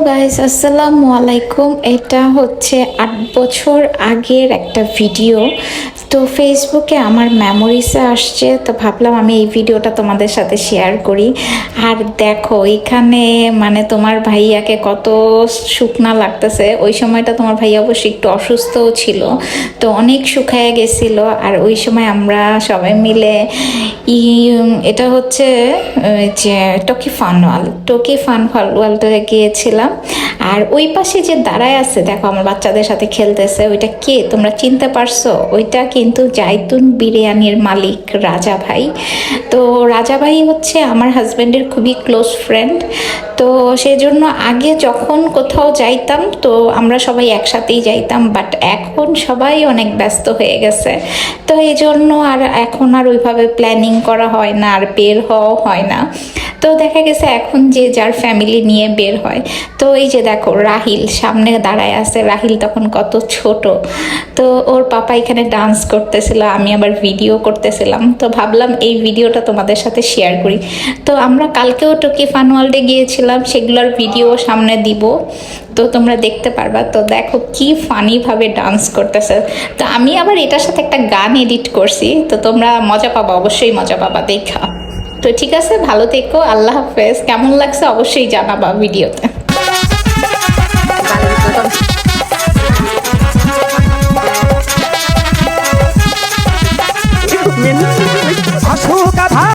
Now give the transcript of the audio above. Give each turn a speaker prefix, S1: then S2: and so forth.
S1: Guys, আসসালামু আলাইকুম। এটা হচ্ছে 8 বছর আগের একটা ভিডিও। তো ফেসবুকে আমার মেমোরিসে আসছে, তো ভাবলাম আমি এই ভিডিওটা তোমাদের সাথে শেয়ার করি। আর দেখো এখানে মানে তোমার ভাইয়াকে কত শুকনা লাগতেছে। ওই সময়টা তোমার ভাইয়া অবশ্যই একটু অসুস্থও ছিল, তো অনেক শুকায় গেছিল। আর ওই সময় আমরা সবাই মিলে এটা হচ্ছে যে টকি ফান ওয়ালটারে গিয়েছিলাম। আর ওই পাশে যে দাঁড়ায় আছে দেখো আমার বাচ্চাদের সাথে খেলতেছে, ওইটা কে তোমরা চিনতে পারছো? ওইটা কিন্তু জাইতুন বিরিয়ানির মালিক রাজা ভাই। তো রাজা ভাই হচ্ছে আমার হাজব্যান্ডের খুবই ক্লোজ ফ্রেন্ড। তো সেজন্য আগে যখন কোথাও যাইতাম তো আমরা সবাই একসাথেই যাইতাম, বাট এখন সবাই অনেক ব্যস্ত হয়ে গেছে। তো এই জন্য আর এখন আর ওইভাবে প্ল্যানিং করা হয় না, আর বের হওয়া হয় না। তো দেখা গেছে এখন যে যার ফ্যামিলি নিয়ে বের হয়। তো এই যে দেখো রাহিল সামনে দাঁড়ায় আছে, রাহিল তখন কত ছোট। তো ওর পাপা এখানে ডান্স করতেছিল, আমি আবার ভিডিও করতেছিলাম। তো ভাবলাম এই ভিডিওটা তোমাদের সাথে শেয়ার করি। তো আমরা কালকেও টকি ফান ওয়ার্ল্ডে গিয়েছিলাম, সেগুলোর ভিডিও সামনে দিব, তো তোমরা দেখতে পারবা। তো দেখো কি ফানিভাবে ডান্স করতেছে। তো আমি আবার এটার সাথে একটা গান এডিট করছি, তো তোমরা মজা পাবা, অবশ্যই মজা পাবা দেখা। তো ঠিক আছে, ভালো থেকো, আল্লাহ হাফেজ। কেমন লাগছে অবশ্যই জানাবা ভিডিওতে।
S2: Min